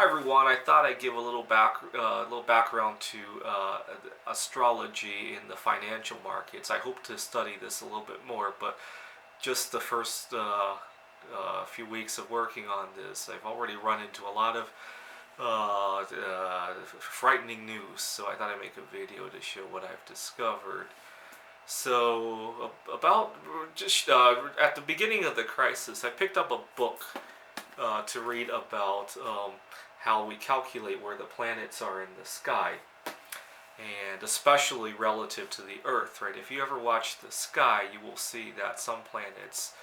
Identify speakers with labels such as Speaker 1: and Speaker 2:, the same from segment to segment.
Speaker 1: Hi everyone. I thought I'd give a little background to astrology in the financial markets. I hope to study this a little bit more, but just the first few weeks of working on this, I've already run into a lot of frightening news. So I thought I'd make a video to show what I've discovered. So about just at the beginning of the crisis, I picked up a book to read about how we calculate where the planets are in the sky, and especially relative to the Earth, right? If you ever watch the sky, you will see that some planets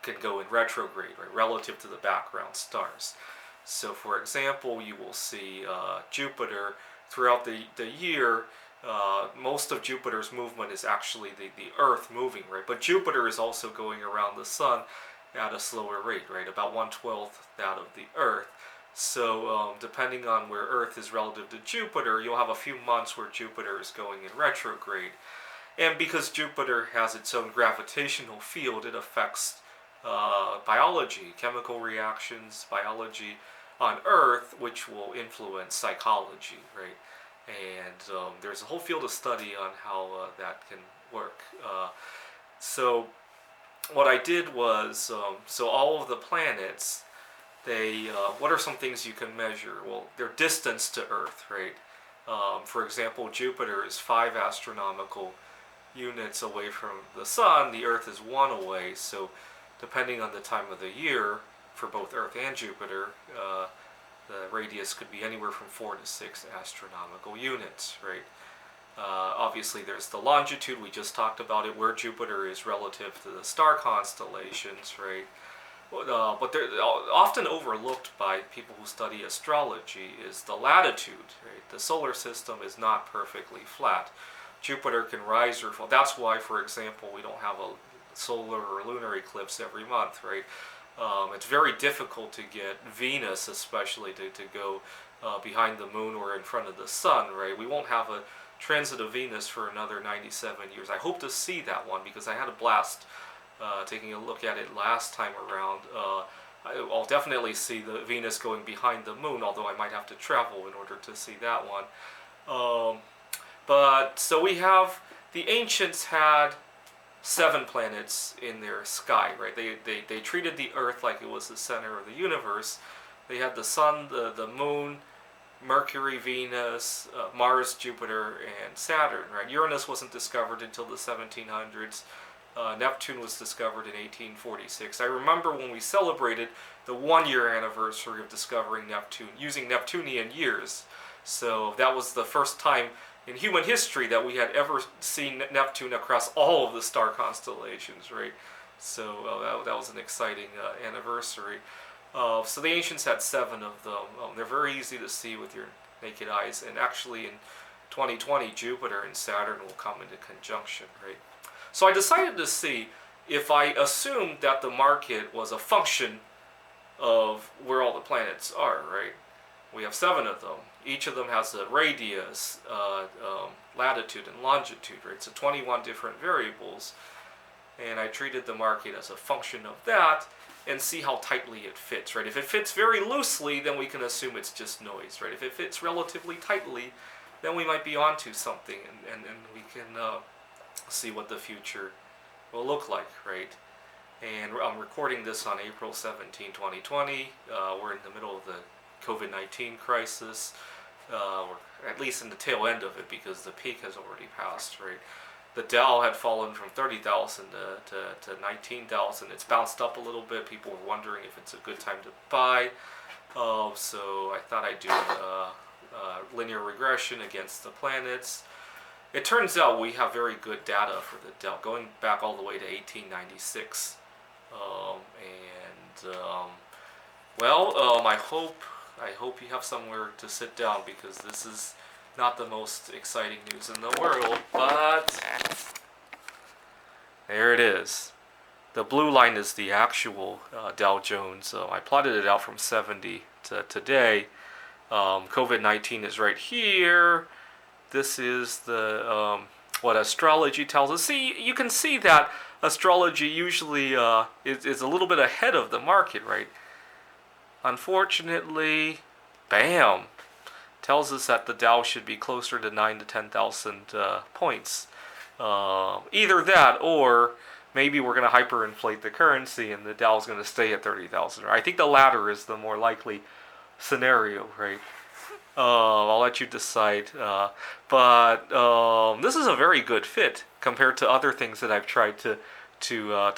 Speaker 1: can go in retrograde, right, relative to the background stars. So, for example, you will see Jupiter throughout the year. Most of Jupiter's movement is actually the Earth moving, right? But Jupiter is also going around the Sun at a slower rate, right? About 1/12 that of the Earth. So depending on where Earth is relative to Jupiter, you'll have a few months where Jupiter is going in retrograde. And because Jupiter has its own gravitational field, it affects biology, chemical reactions, biology on Earth, which will influence psychology, right? And there's a whole field of study on how that can work. So what I did was, so all of the planets, what are some things you can measure? Well, their distance to Earth, right? For example, Jupiter is 5 astronomical units away from the Sun. The Earth is 1 away, so depending on the time of the year, for both Earth and Jupiter, the radius could be anywhere from 4 to 6 astronomical units, right? Obviously, there's the longitude, we just talked about it, where Jupiter is relative to the star constellations, right? But they're often overlooked by people who study astrology is the latitude, right? The solar system is not perfectly flat. Jupiter can rise or fall. That's why, for example, we don't have a solar or lunar eclipse every month, right? It's very difficult to get Venus, especially, to go behind the moon or in front of the sun, right? We won't have a transit of Venus for another 97 years. I hope to see that one because I had a blast taking a look at it last time around. I'll definitely see the Venus going behind the moon, although I might have to travel in order to see that one. But so we have, the ancients had 7 planets in their sky, right? They treated the Earth like it was the center of the universe. They had the Sun, the Moon, Mercury, Venus, Mars, Jupiter, and Saturn, right? Uranus wasn't discovered until the 1700s. Neptune was discovered in 1846. I remember when we celebrated the 1-year anniversary of discovering Neptune, using Neptunian years. So that was the first time in human history that we had ever seen Neptune across all of the star constellations, right? So that was an exciting anniversary. So the ancients had 7 of them. They're very easy to see with your naked eyes, and actually in 2020, Jupiter and Saturn will come into conjunction, right? So I decided to see if I assumed that the market was a function of where all the planets are, right? We have 7 of them. Each of them has a radius, latitude, and longitude, right? So 21 different variables. And I treated the market as a function of that and see how tightly it fits, right? If it fits very loosely, then we can assume it's just noise, right? If it fits relatively tightly, then we might be onto something, and we can see what the future will look like, right? And I'm recording this on April 17, 2020. We're in the middle of the COVID-19 crisis, or at least in the tail end of it, because the peak has already passed, right? The Dow had fallen from 30,000 to 19,000. It's bounced up a little bit. People were wondering if it's a good time to buy. So I thought I'd do a linear regression against the planets. It turns out we have very good data for the Dow, going back all the way to 1896. I hope you have somewhere to sit down, because this is not the most exciting news in the world, but there it is. The blue line is the actual Dow Jones. I plotted it out from 70 to today. COVID-19 is right here. This is the what astrology tells us. See, you can see that astrology usually is a little bit ahead of the market, right? unfortunately, bam, tells us that the Dow should be closer to 9 to 10,000 points. Either that, or maybe we're going to hyperinflate the currency and the Dow is going to stay at 30,000. I think the latter is the more likely scenario, right? I'll let you decide. But this is a very good fit compared to other things that I've tried to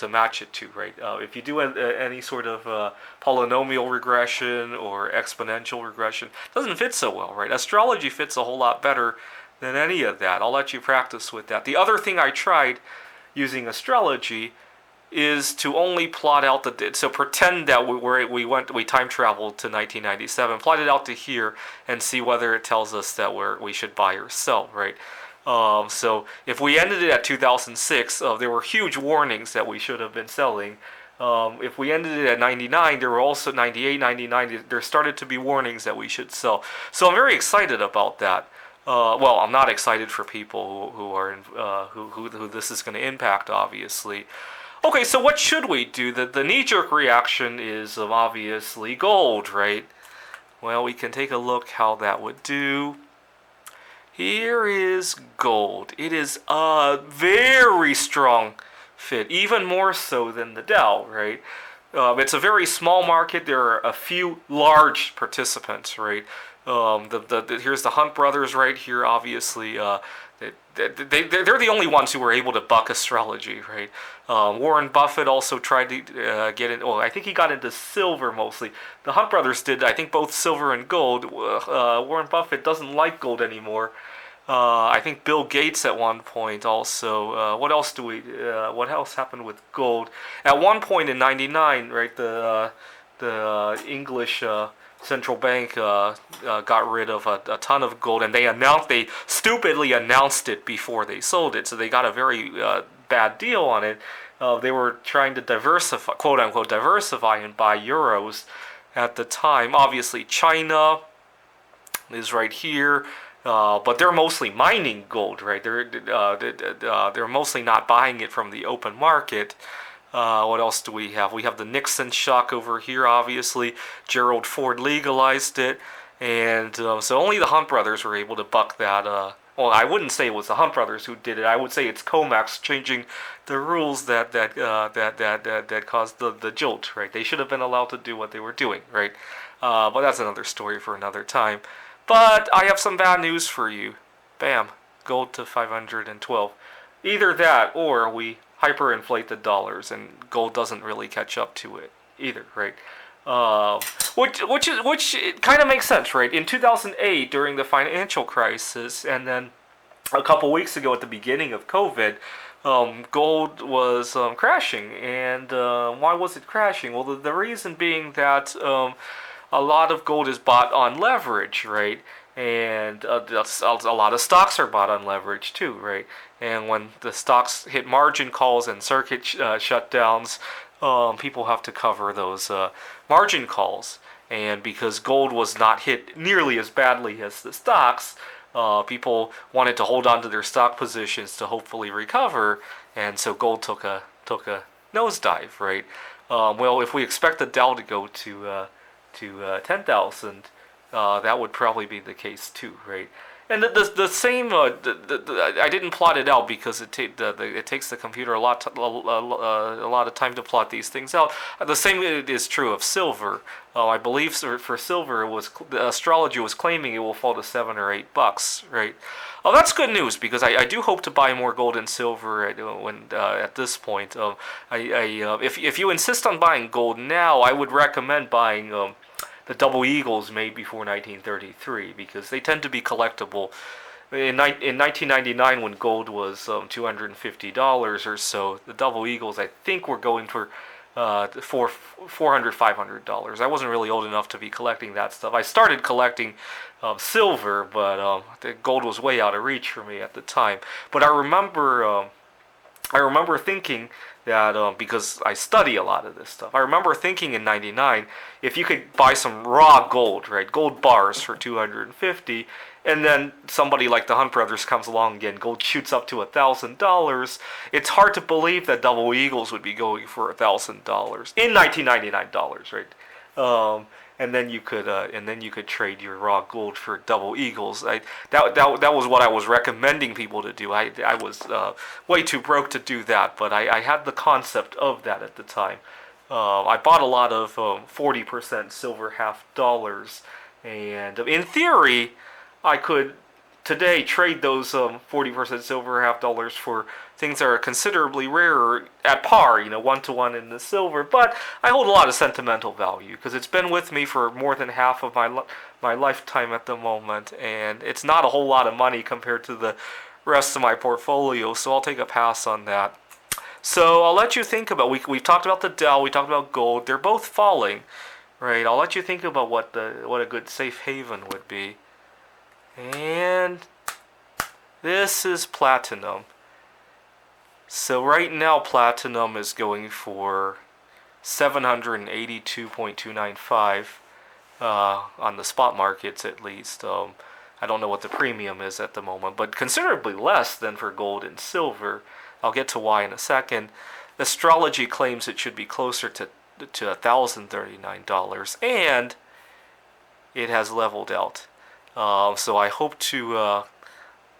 Speaker 1: match it to, right? If you do any sort of polynomial regression or exponential regression, it doesn't fit so well, right? Astrology fits a whole lot better than any of that. I'll let you practice with that. The other thing I tried using astrology is to only plot out so pretend that we time traveled to 1997, plot it out to here, and see whether it tells us that we should buy or sell, right? So if we ended it at 2006, there were huge warnings that we should have been selling. If we ended it at 99, there were also 98, 99. There started to be warnings that we should sell. So I'm very excited about that. Well, I'm not excited for people who are who this is going to impact, obviously. Okay, so what should we do? The knee-jerk reaction is obviously gold, right? Well, we can take a look how that would do. Here is gold. It is a very strong fit, even more so than the Dow, right? It's a very small market. There are a few large participants, right? Here's the Hunt brothers right here, obviously. They're the only ones who were able to buck astrology, right? Warren Buffett also tried to get in. Well, I think he got into silver mostly. The Hunt brothers did, I think, both silver and gold. Warren Buffett doesn't like gold anymore. I think Bill Gates at one point also. What else happened with gold? At one point in '99, right? The English central bank got rid of a ton of gold, and they stupidly announced it before they sold it, so they got a very bad deal on it. They were trying to diversify, quote unquote, diversify and buy euros at the time. Obviously, China is right here. But they're mostly mining gold, right? They're mostly not buying it from the open market. What else do we have? We have the Nixon shock over here, obviously. Gerald Ford legalized it. And so only the Hunt brothers were able to buck that. Well, I wouldn't say it was the Hunt brothers who did it. I would say it's Comex changing the rules that caused the jolt, right? They should have been allowed to do what they were doing, right? But that's another story for another time. But I have some bad news for you. Bam, gold to 512. Either that or we hyperinflate the dollars and gold doesn't really catch up to it either, right? Which kind of makes sense, right? In 2008, during the financial crisis, and then a couple weeks ago at the beginning of COVID, gold was crashing. And why was it crashing? Well, the reason being that a lot of gold is bought on leverage, right? And a lot of stocks are bought on leverage too, right? And when the stocks hit margin calls and circuit shutdowns, people have to cover those margin calls. And because gold was not hit nearly as badly as the stocks, people wanted to hold on to their stock positions to hopefully recover, and so gold took a nosedive, right? Well, if we expect the Dow to go to 10,000, that would probably be the case too, right? And the same, I didn't plot it out because it takes the computer a lot of time to plot these things out. The same is true of silver. I believe for silver, the astrology was claiming it will fall to $7 or $8, right? Oh, that's good news because I do hope to buy more gold and silver at this point. If you insist on buying gold now, I would recommend buying the double eagles made before 1933 because they tend to be collectible. In 1999, when gold was $250 or so, the double eagles I think were going for $400, $500. I wasn't really old enough to be collecting that stuff. I started collecting silver, but the gold was way out of reach for me at the time. But I remember thinking that because I study a lot of this stuff, I remember thinking in '99, if you could buy some raw gold, right, gold bars for $250, and then somebody like the Hunt brothers comes along again, gold shoots up to $1,000. It's hard to believe that double eagles would be going for $1,000 in 1999 dollars, right? and then you could trade your raw gold for double eagles. That was what I was recommending people to do. I was way too broke to do that, but I had the concept of that at the time. I bought a lot of 40% silver half dollars, and in theory, I could today trade those 40% silver half dollars for things that are considerably rarer at par, 1-to-1 in the silver. But I hold a lot of sentimental value because it's been with me for more than half of my lifetime at the moment, and it's not a whole lot of money compared to the rest of my portfolio, so I'll take a pass on that. So I'll let you think about. We've talked about the Dow, we talked about gold. They're both falling, right? I'll let you think about what a good safe haven would be. And this is platinum. So right now platinum is going for 782.295 on the spot markets at least. I don't know what the premium is at the moment, but considerably less than for gold and silver. I'll get to why in a second. Astrology claims it should be closer to $1,039, and it has leveled out. So I hope to.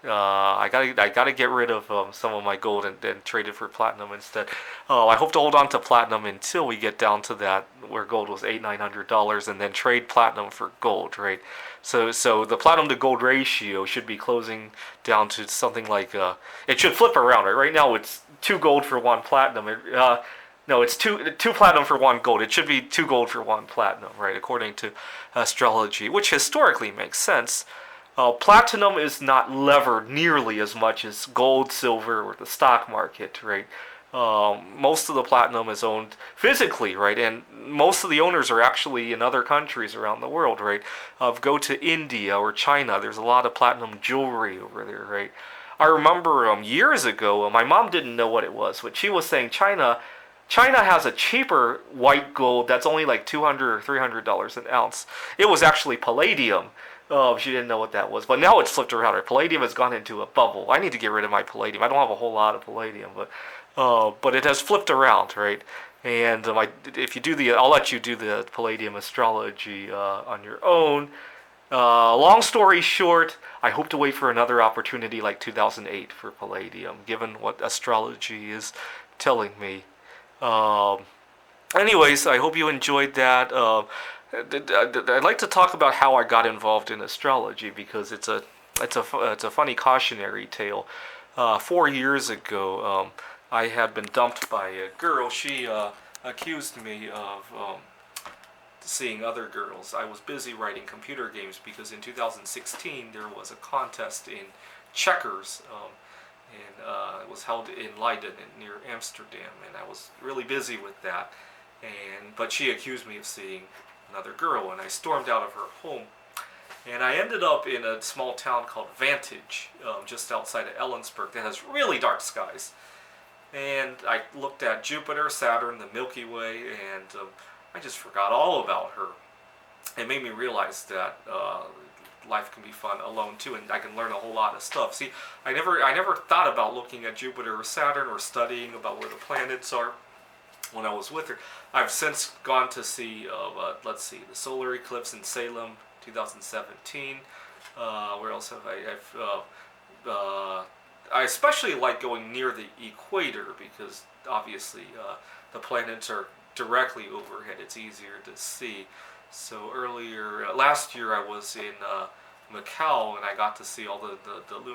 Speaker 1: I gotta get rid of some of my gold and trade it for platinum instead. I hope to hold on to platinum until we get down to that where gold was $900, and then trade platinum for gold, right? So the platinum to gold ratio should be closing down to something like it should flip around, right? Right now it's 2 gold for 1 platinum. No, it's two platinum for 1 gold. It should be 2 gold for 1 platinum, right? According to astrology, which historically makes sense. Platinum is not levered nearly as much as gold, silver, or the stock market, right? Most of the platinum is owned physically, right? And most of the owners are actually in other countries around the world, right? Go to India or China. There's a lot of platinum jewelry over there, right? I remember years ago, my mom didn't know what it was, but she was saying China has a cheaper white gold that's only like $200 or $300 an ounce. It was actually palladium. Oh, she didn't know what that was. But now it's flipped around. Right? Palladium has gone into a bubble. I need to get rid of my palladium. I don't have a whole lot of palladium, but it has flipped around, right? And if you do I'll let you do the palladium astrology on your own. Long story short, I hope to wait for another opportunity like 2008 for palladium, given what astrology is telling me. Anyways, I hope you enjoyed that. I'd like to talk about how I got involved in astrology because it's a funny cautionary tale. 4 years ago, I had been dumped by a girl. She accused me of seeing other girls. I was busy writing computer games because in 2016 there was a contest in checkers. And it was held in Leiden near Amsterdam, and I was really busy with that. But she accused me of seeing another girl, and I stormed out of her home. And I ended up in a small town called Vantage, just outside of Ellensburg, that has really dark skies. And I looked at Jupiter, Saturn, the Milky Way, and I just forgot all about her. It made me realize that life can be fun alone too, and I can learn a whole lot of stuff. See, I never thought about looking at Jupiter or Saturn or studying about where the planets are when I was with her. I've since gone to see, the solar eclipse in Salem, 2017. Where else have I especially like going near the equator because obviously the planets are directly overhead. It's easier to see. So last year I was in Macau, and I got to see all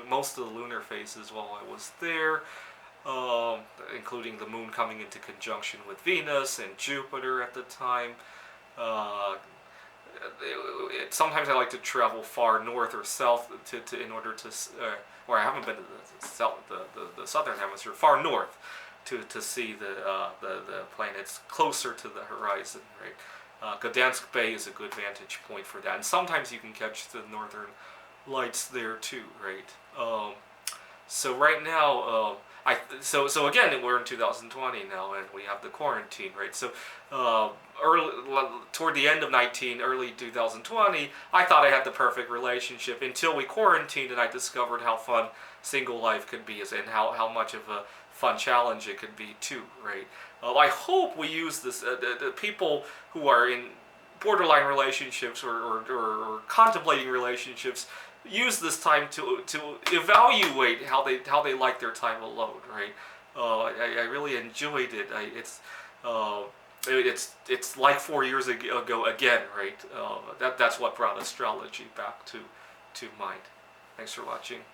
Speaker 1: most of the lunar phases while I was there, including the moon coming into conjunction with Venus and Jupiter at the time. Sometimes I like to travel far north or south in order to, or I haven't been to the southern hemisphere, far north, to see the planets closer to the horizon, right? Gdansk Bay is a good vantage point for that, and sometimes you can catch the northern lights there too, right? So right now, so again, we're in 2020 now, and we have the quarantine, right? So toward the end of early 2020, I thought I had the perfect relationship until we quarantined, and I discovered how fun single life could be, and how much of a fun challenge it could be too, right? I hope we use this. The people who are in borderline relationships or contemplating relationships use this time to evaluate how they like their time alone, right? I really enjoyed it. It's like 4 years ago again, right? That's what brought astrology back to mind. Thanks for watching.